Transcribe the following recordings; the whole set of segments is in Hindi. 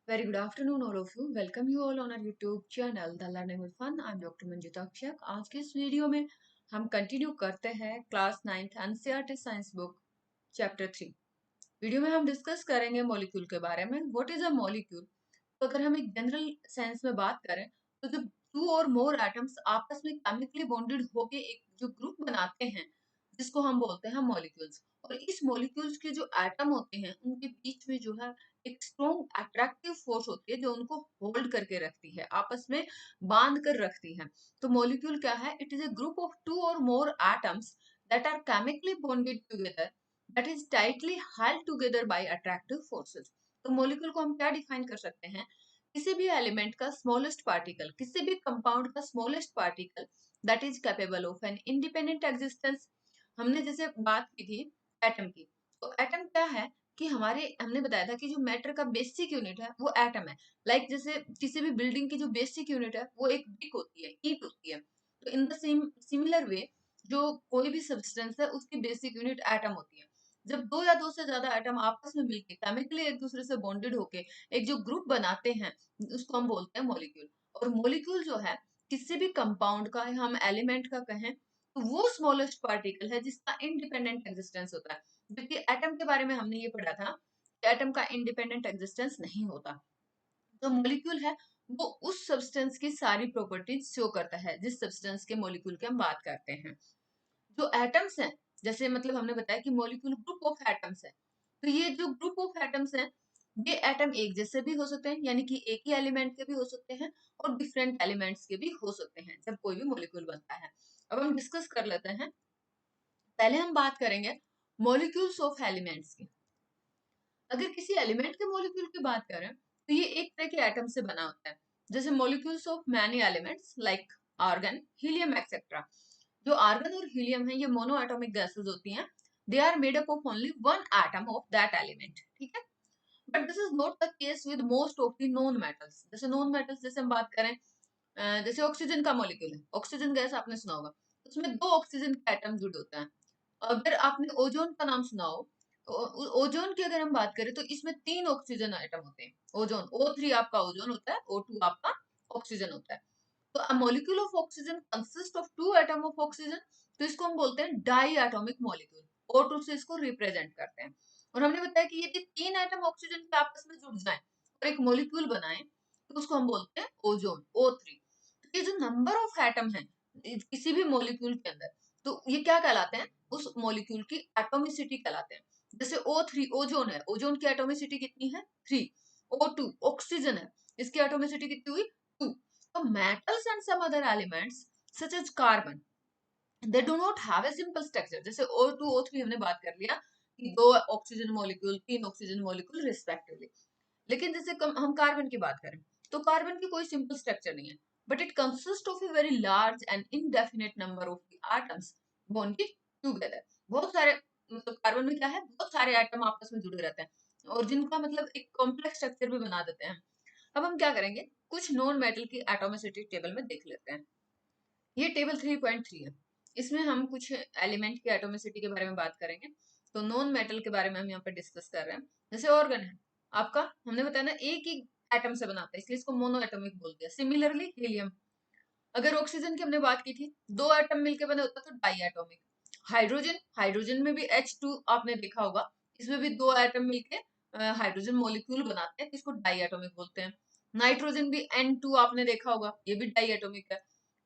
Very good afternoon, all of you. Welcome you all on our YouTube channel, The Learning with Fun. I'm Dr. Manjita Akshak. आज के इस वीडियो में हम कंटिन्यू करते हैं class 9th NCERT science book chapter 3। Video में हम डिस्कस करेंगे मॉलिक्यूल के बारे में। What is a molecule? तो अगर हम एक जनरल सेंस में बात करें तो जब टू और मोर एटम्स आपस में केमिकली बॉन्डेड होके एक जो ग्रुप बनाते हैं जिसको हम बोलते हैं मॉलिक्यूल्स। और इस मॉलिक्यूल्स के जो एटम होते हैं उनके बीच में जो है एक स्ट्रॉन्ग अट्रैक्टिव फोर्स होती है जो उनको होल्ड करके रखती है, आपस में बांध कर रखती है। तो मॉलिक्यूल क्या है? It is a group of two or more atoms that are chemically bonded together, that is tightly held together by attractive forces. तो मॉलिक्यूल को हम क्या डिफाइन कर सकते हैं? किसी भी एलिमेंट का स्मॉलेस्ट पार्टिकल, किसी भी कंपाउंड का smallest particle that is capable of an independent existence. हमने जैसे बात की थी एटम की, तो एटम क्या है कि हमारे हमने बताया था कि जो मैटर का बेसिक यूनिट है वो एटम है। लाइक जैसे किसी भी बिल्डिंग की जो बेसिक यूनिट है वो एक ब्रिक होती है, ईंट होती है। तो in the same similar way जो कोई भी सब्सटेंस है उसकी बेसिक यूनिट एटम होती है। जब दो या दो से ज्यादा एटम आपस में मिलके केमिकली एक दूसरे से बॉन्डेड होके एक जो ग्रुप बनाते हैं उसको हम बोलते हैं मॉलिक्यूल। और मॉलिक्यूल जो है किसी भी कंपाउंड का या हम एलिमेंट का कहें तो वो स्मॉलेस्ट पार्टिकल है जिसका इंडिपेंडेंट एग्जिस्टेंस होता है। जबकि एटम के बारे में हमने ये पढ़ा था कि एटम का इंडिपेंडेंट एग्जिस्टेंस नहीं होता। जो मॉलिक्यूल है वो उस सब्सटेंस की सारी प्रॉपर्टीज शो करता है जिस सब्सटेंस के मॉलिक्यूल की हम बात करते हैं। जो एटम्स हैं, जैसे मतलब हमने बताया कि मॉलिक्यूल ग्रुप ऑफ एटम्स है, तो ये जो ग्रुप ऑफ एटम्स हैं ये एटम एक जैसे भी हो सकते हैं, यानी कि एक ही एलिमेंट के भी हो सकते हैं और डिफरेंट एलिमेंट्स के भी हो सकते हैं जब कोई भी मॉलिक्यूल बनता है। अब हम डिस्कस कर लेते हैं। पहले हम बात करेंगे मॉलिक्यूल्स ऑफ एलिमेंट्स की। अगर किसी एलिमेंट के मॉलिक्यूल की बात करें तो ये एक तरह के एटम से बना होता है, जैसे molecules of many elements like argon, helium etcetera. जो आर्गन और हीलियम है ये मोनो एटॉमिक गैसेस होती हैं। They are made up of only one atom of that element, ठीक है। But this is not the case with most of the non metals. जैसे नॉन मेटल्स जैसे हम बात करें, जैसे ऑक्सीजन का मॉलिक्यूल है, ऑक्सीजन गैस आपने सुना होगा, उसमें दो ऑक्सीजन के एटम जुड़े होते हैं। अगर आपने ओजोन का नाम सुना हो, ओजोन की अगर हम बात करें तो इसमें तीन ऑक्सीजन आइटम होते हैं। ओजोन O3 आपका ओजोन होता है, O2 आपका ऑक्सीजन होता है। तो a molecule of oxygen consist of two atom of oxygen, तो इसको हम बोलते हैं डाई एटॉमिक मॉलिक्यूल। O2 से इसको रिप्रेजेंट करते हैं। और हमने बताया कि यदि तीन एटम ऑक्सीजन के आपस में जुड़ जाएं और एक मॉलिक्यूल बनाएं तो उसको हम बोलते हैं ओजोन, O3। ये जो नंबर ऑफ एटम है किसी भी मॉलिक्यूल के अंदर, तो ये क्या कहलाते हैं? उस मॉलिक्यूल की एटॉमिसिटी कहलाते हैं। जैसे O3 ओजोन है, ओजोन की एटॉमिसिटी कितनी है? 3। O2 ऑक्सीजन है, इसकी एटॉमिसिटी कितनी हुई? 2। तो metals and some other elements such as carbon, they do not have a simple structure. जैसे O2 O3 हमने बात कर लिया कि दो ऑक्सीजन मॉलिक्यूल, तीन ऑक्सीजन मॉलिक्यूल रिस्पेक्टिवली। लेकिन जैसे हम कार्बन की बात करें तो कार्बन की कोई सिंपल स्ट्रक्चर नहीं है, but it consist of a very large and indefinite number of atoms bonded together. बहुत सारे, मतलब कार्बन में क्या है, बहुत सारे एटम आपस में जुड़े रहते हैं और जिनका मतलब एक कॉम्प्लेक्स स्ट्रक्चर भी बना देते हैं। अब हम क्या करेंगे, कुछ नॉन मेटल की एटोमिसिटी टेबल में देख लेते हैं। ये टेबल 3.3 है। इसमें हम कुछ एलिमेंट की एटोमिसिटी के बारे में बात करेंगे। तो नॉन मेटल के बारे में हम यहाँ पे डिस्कस कर रहे हैं। जैसे ऑर्गन है आपका, हमने बताया ना एक ही एटम से बनाता है, इसलिए इसको मोनो एटॉमिक बोल दिया। सिमिलरली हीलियम, अगर ऑक्सीजन की हमने बात की थी, दो एटम मिलकर बने होता तो डाई एटॉमिक। हाइड्रोजन, हाइड्रोजन में भी H2 आपने देखा होगा, इसमें भी दो एटम मिलके हाइड्रोजन मॉलिक्यूल बनाते हैं, इसको डाई एटॉमिक बोलते हैं। नाइट्रोजन भी N2 आपने देखा होगा, ये भी डाई एटॉमिक है।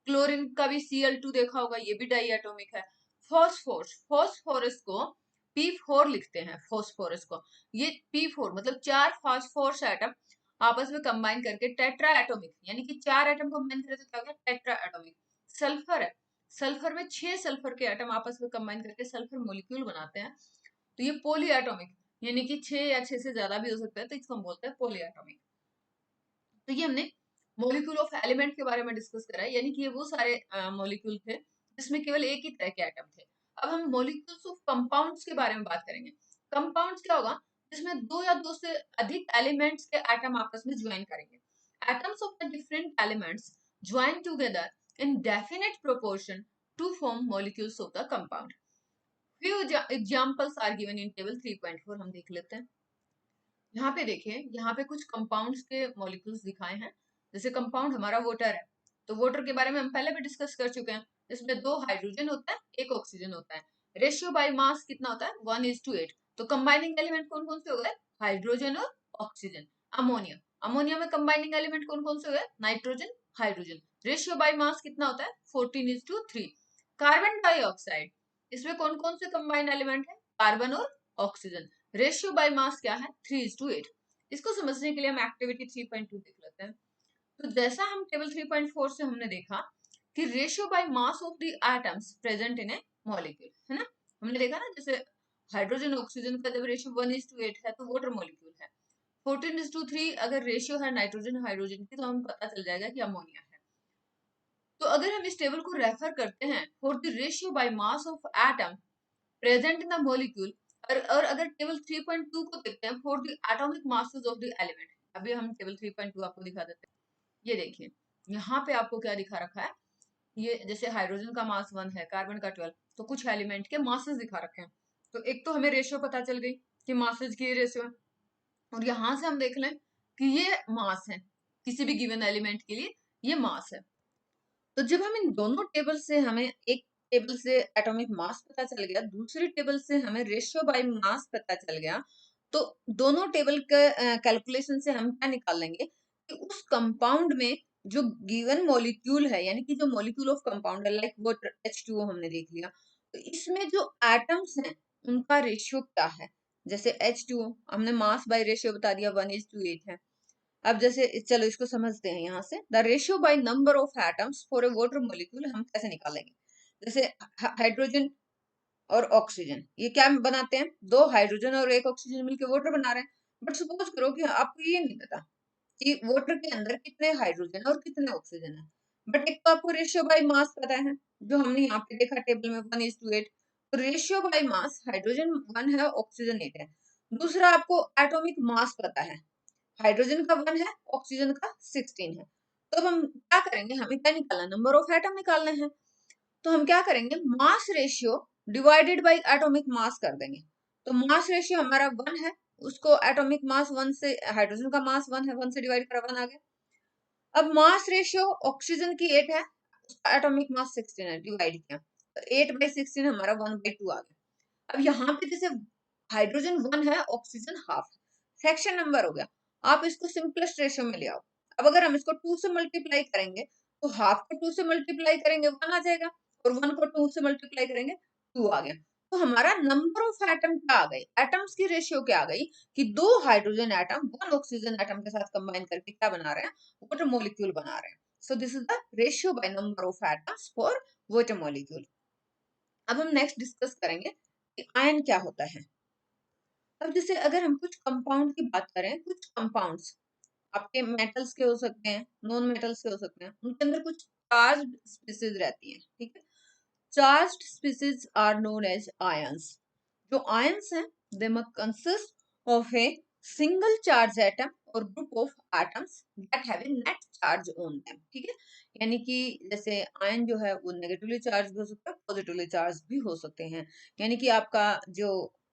क्लोरीन का भी Cl2 देखा होगा, ये भी डाई एटॉमिक है। फॉस्फोरस, फॉस्फोरस को P4 लिखते हैं, फॉस्फोरस को। ये P4 मतलब चार फॉस्फोरस एटम आपस में कंबाइन करके टेट्रा एटॉमिक, यानी कि चार एटम कंबाइन करें तो क्या हो गया? Tetra atomic. सल्फर है, सल्फर में 6 सल्फर के एटम आपस में कंबाइन करके सल्फर मॉलिक्यूल बनाते हैं, तो ये पॉली एटॉमिक, यानी कि 6 या 6 से ज्यादा भी हो सकता है, तो इसको हम बोलते हैं पॉली एटॉमिक। तो ये हमने मॉलिक्यूल ऑफ एलिमेंट के बारे में डिस्कस करा है, यानी कि ये वो सारे मॉलिक्यूल थे जिसमें केवल एक ही तरह के एटम थे। अब हम मॉलिक्यूल्स ऑफ कंपाउंड्स के बारे में बात करेंगे। कंपाउंड्स क्या होगा? जिसमें दो या दो से अधिक एलिमेंट्स के एटम आपस में ज्वाइन करेंगे। Atoms of the different elements join together in definite proportion to form molecules of the compound. few examples are given in table 3.4, हम देख लेते हैं। यहाँ पे देखिए, यहाँ पे कुछ कंपाउंड्स के मॉलिक्यूल्स दिखाए हैं। जैसे कंपाउंड हमारा वाटर है, तो वाटर के बारे में हम पहले भी डिस्कस कर चुके हैं। इसमें 2 हाइड्रोजन होता है, 1 ऑक्सीजन होता है। रेशियो बाय मास कितना होता है? 1:8। तो कंबाइनिंग एलिमेंट कौन कौन से हो गए? हाइड्रोजन और ऑक्सीजन। अमोनिया, अमोनिया में कंबाइनिंग एलिमेंट कौन कौन से हो गए? Nitrogen, hydrogen. Ratio by mass कितना होता है? 14:3। कार्बन डाइऑक्साइड, इसमें कौन कौन से कंबाइंड एलिमेंट है? कार्बन और ऑक्सीजन। रेशियो बाय मास क्या है? 3:8। इसको समझने के लिए हम एक्टिविटी 3.2 देख लेते हैं। तो जैसा हम टेबल 3.4 से हमने देखा कि ratio by mass of the atoms present in A molecule, है ना। हमने देखा ना, जैसे हाइड्रोजन ऑक्सीजन का जब रेशियो 1:8 है तो वाटर मॉलिक्यूल है। 14:3 अगर रेशियो है नाइट्रोजन हाइड्रोजन की, तो हमें पता चल जाएगा कि अमोनिया है। तो अगर हम इस टेबल को रेफर करते हैं for the ratio by mass of atom present in the molecule, और अगर टेबल 3.2 को देखते हैं for the atomic masses of the element, अभी हम टेबल 3.2 आपको दिखा देते हैं। ये देखिए, यहाँ पे आपको क्या दिखा रखा है? ये जैसे हाइड्रोजन का मास 1 है, कार्बन का 12, तो कुछ एलिमेंट के मासेस दिखा रखे हैं। तो एक तो हमें रेशियो पता चल गई कि मासेस की रेशियो है, और यहाँ से हम देख लें कि ये मास है, किसी भी गिवन एलिमेंट के लिए ये मास है। तो जब हम इन दोनों टेबल से, हमें एक टेबल से एटॉमिक मास पता चल गया, दूसरी टेबल से हमें रेशियो बाय मास पता चल गया, तो दोनों टेबल के कैलकुलेशन से हम क्या निकाल लेंगे कि उस कंपाउंड में जो गिवन मॉलिक्यूल है, यानी कि जो मॉलिक्यूल ऑफ कंपाउंड है, लाइक वाटर H2O हमने देख लिया, तो इसमें जो एटम्स हैं उनका रेशियो क्या है। जैसे H2O हमने मास बाय रेशियो बता दिया, 1:8 है। अब जैसे चलो इसको समझते हैं। यहाँ से the ratio by number of atoms for a water molecule हम कैसे निकालेंगे। जैसे हाइड्रोजन और ऑक्सीजन ये क्या बनाते हैं? 2 हाइड्रोजन और 1 ऑक्सीजन मिलकर वाटर बना रहे हैं। बट सपोज करो कि आपको ये नहीं पता कि वाटर के अंदर कितने हाइड्रोजन और कितने ऑक्सीजन है, बट एक तो आपको रेशियो बाय मास पता है, जो हमने यहाँ पे देखा टेबल में 1:8। तो रेशियो बाय मास हाइड्रोजन 1 है, ऑक्सीजन 8 है। दूसरा आपको एटॉमिक मास पता है, हाइड्रोजन का 1 है, ऑक्सीजन का 16 है। तो अब हम क्या करेंगे, हमें क्या निकालना, नंबर ऑफ एटम निकालने हैं। तो हम क्या करेंगे, mass ratio divided by atomic mass कर देंगे। तो मास रेशियो हमारा 1 है, उसको एटॉमिक मास 1 से, हाइड्रोजन का मास 1 है, 1 से डिवाइड करा 1 आ गया। अब मास रेशियो ऑक्सीजन की 8 है, उसका एटॉमिक मास 16 है, डिवाइड किया तो 8/16 हमारा 1/2 आ गया। अब यहाँ पे जैसे हाइड्रोजन 1 है, ऑक्सीजन हाफ है, फ्रैक्शन नंबर हो गया। आप इसको सिंपलेस्ट रेशियो में ले आओ। अब अगर हम इसको 2 से मल्टीप्लाई करेंगे, तो हाफ को 2 से मल्टीप्लाई करेंगे 1 आ जाएगा, और 1 को 2 से मल्टीप्लाई करेंगे 2 आ गया। तो हमारा नंबर ऑफ एटम क्या आ गई, एटम्स की रेशियो क्या आ गई कि 2 हाइड्रोजन एटम 1 ऑक्सीजन एटम के साथ कंबाइन करके क्या बना रहे हैं, वाटर मॉलिक्यूल बना रहे हैं। So this is the ratio by number of atoms for water molecule. अब हम नेक्स्ट डिस्कस करेंगे कि आयन क्या होता है। अब जैसे अगर हम कुछ कंपाउंड की बात करें, कुछ कंपाउंड्स आपके मेटल्स के हो सकते हैं, नॉन मेटल्स के हो सकते हैं, उनके अंदर कुछ चार्ज्ड स्पीसीज रहती हैं, ठीक है। Charged species are known as ions. जो आयंस हैं, they must consist of a single charge atom or group of atoms that have a net charge on them, ठीक है। यानी कि जैसे आयन जो है वो नेगेटिवली चार्ज भी हो सकता है, पॉजिटिवली चार्ज भी हो सकते हैं। यानी कि आपका जो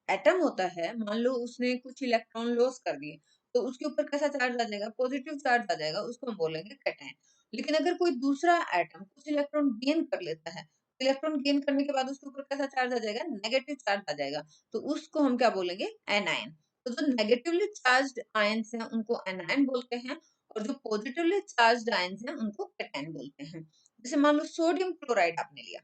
एटम होता है, मान लो उसने कुछ इलेक्ट्रॉन लॉस कर दिए, तो उसके ऊपर कैसा चार्ज आ जाएगा, पॉजिटिव चार्ज आ जाएगा, उसको हम बोलेंगे कैटायन। लेकिन अगर कोई दूसरा एटम कुछ इलेक्ट्रॉन गेन कर लेता है, इलेक्ट्रॉन गेन करने के बाद उसके ऊपर कैसा चार्ज आ जाएगा, नेगेटिव चार्ज आ जाएगा, तो उसको हम क्या बोलेंगे, एनायन। तो जो नेगेटिवली चार्ज्ड आयंस हैं उनको एनायन बोलते हैं, और जो पॉजिटिवली चार्ज्ड आयंस हैं उनको कैटायन बोलते हैं। जैसे मान लो सोडियम क्लोराइड आपने लिया,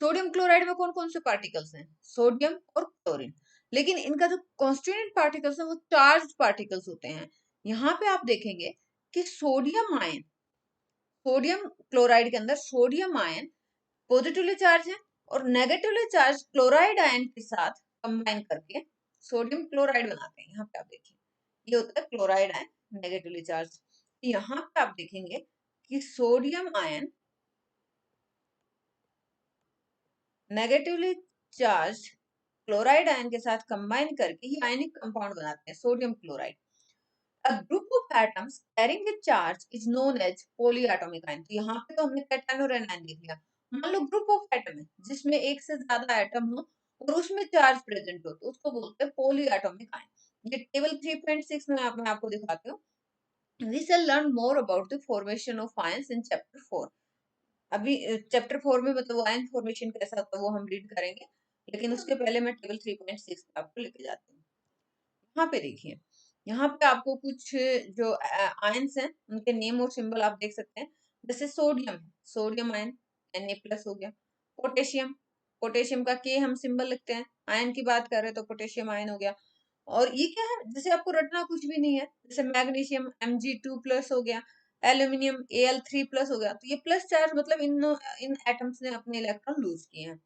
सोडियम क्लोराइड में कौन कौन से पार्टिकल्स हैं, सोडियम और क्लोरीन, लेकिन इनका जो कॉन्स्टिट्यूएंट पार्टिकल्स हैं वो चार्ज्ड पार्टिकल्स होते हैं। यहाँ पे आप देखेंगे कि सोडियम आयन, सोडियम क्लोराइड के अंदर सोडियम आयन पॉजिटिवली चार्ज है, और नेगेटिवली चार्ज क्लोराइड आयन के साथ कंबाइन करके सोडियम क्लोराइड बनाते हैं। यहाँ पे आप देखिए, ये होता है क्लोराइड आयन, नेगेटिवली चार्ज। यहाँ पे आप देखेंगे कि sodium ion negatively charge chloride ion के साथ कंबाइन करके ही आयनिक कंपाउंड बनाते हैं, sodium chloride. A group of atoms carrying a charge is known as polyatomic ion। तो यहाँ पे तो हमने कैटायन और एनायन देख लिया। मान लो ग्रुप ऑफ एटम है जिसमें एक से ज्यादा एटम हो और उसमें चार्ज प्रेजेंट हो, तो उसको बोलते हैं पॉलीएटॉमिक आयन। ये टेबल 3.6 में मैं आपको दिखाती हूँ। We shall learn more about the formation of ions in chapter 4. अभी चैप्टर 4 में मतलब आयन फॉर्मेशन कैसा होता है वो हम रीड करेंगे, लेकिन उसके पहले मैं टेबल 3.6 पे आपको लेके जाती हूँ। यहाँ पे देखिए, यहाँ पे आपको कुछ जो आयंस हैं उनके नेम और सिंबल आप देख सकते हैं। जैसे सोडियम, सोडियम आयन Na+ हो गया। पोटेशियम, पोटेशियम का के हम सिंबल लिखते हैं। आयन की बात कर रहे हैं तो पोटेशियम आयन हो गया। और ये क्या है, जैसे आपको रटना कुछ भी नहीं है। जैसे मैग्नीशियम Mg2+ हो गया, एल्यूमिनियम Al3+ हो गया। तो ये प्लस चार्ज मतलब इन एटम्स ने अपने इलेक्ट्रॉन लूज किए हैं।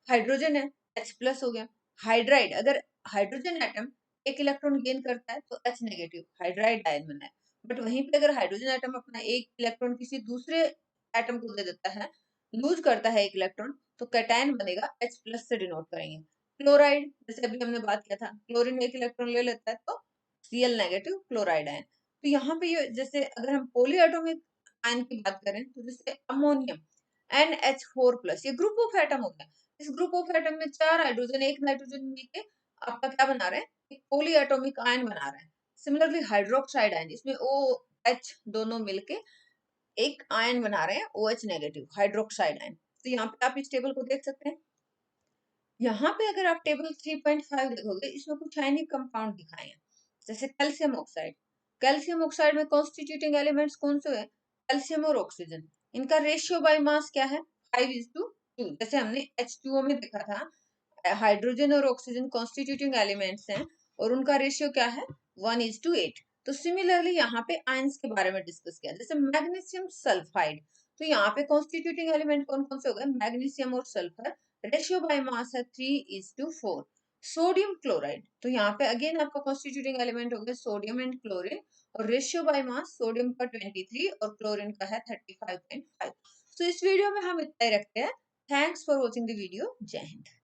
हाइड्रोजन है, H+ हो गया। हाइड्राइड, अगर हाइड्रोजन एटम एक इलेक्ट्रॉन गेन करता है तो H- हाइड्राइड आयन बना है। बट वहीं पे अगर हाइड्रोजन एटम अपना एक इलेक्ट्रॉन किसी दूसरे एटम को दे देता है, लूज करता है एक इलेक्ट्रॉन, तो कैटायन बनेगा, H+ से डिनोट करेंगे। क्लोराइड, जैसे अभी हमने बात किया था, क्लोरीन एक इलेक्ट्रॉन ले लेता है तो Cl- क्लोराइड आयन। तो यहाँ पे ये जैसे अगर हम पोली एटॉमिक आयन की बात करें तो जैसे अमोनियम NH4+, ये ग्रुप ऑफ एटम हो गया। इस ग्रुप ऑफ एटम में 4 हाइड्रोजन, एक नाइट्रोजन मिलके आपका क्या बना रहे हैं, एक पोली एटॉमिक आयन बना रहे हैं। सिमिलरली हाइड्रोक्साइड आयन, इसमें OH दोनों मिलके एक आयन बना रहे हैं, OH-, हाइड्रोक्साइड आयन। तो यहाँ पे आप इस टेबल को देख सकते हैं। यहाँ पे अगर आप टेबल 3.5 देखोगे, इसमें कुछ आयनिक कंपाउंड दिखाए हैं। जैसे कैल्शियम ऑक्साइड, कैल्शियम ऑक्साइड में कॉन्स्टिट्यूटिंग एलिमेंट्स कौन से हैं, कैल्शियम और ऑक्सीजन। इनका रेशियो बाय मास क्या है, 5:2। जैसे हमने H2O में देखा था, हाइड्रोजन और ऑक्सीजन कॉन्स्टिट्यूटिंग एलिमेंट्स हैं और उनका रेशियो क्या है, 1:8। तो सिमिलरली यहाँ पे आयंस के बारे में डिस्कस किया। जैसे मैग्नीशियम सल्फाइड, तो यहाँ पे कॉन्स्टिट्यूटिंग एलिमेंट कौन कौन से हो गए, मैग्नीशियम और सल्फर। रेशियो बाय मास है 3:4। सोडियम क्लोराइड, तो यहाँ पे अगेन आपका कॉन्स्टिट्यूटिंग एलिमेंट हो गया सोडियम एंड क्लोरीन, और रेशियो बाय मास सोडियम का 23 और क्लोरीन का है 35.5। तो इस वीडियो में हम इतना ही रखते हैं। Thanks for watching the video. जय हिंद।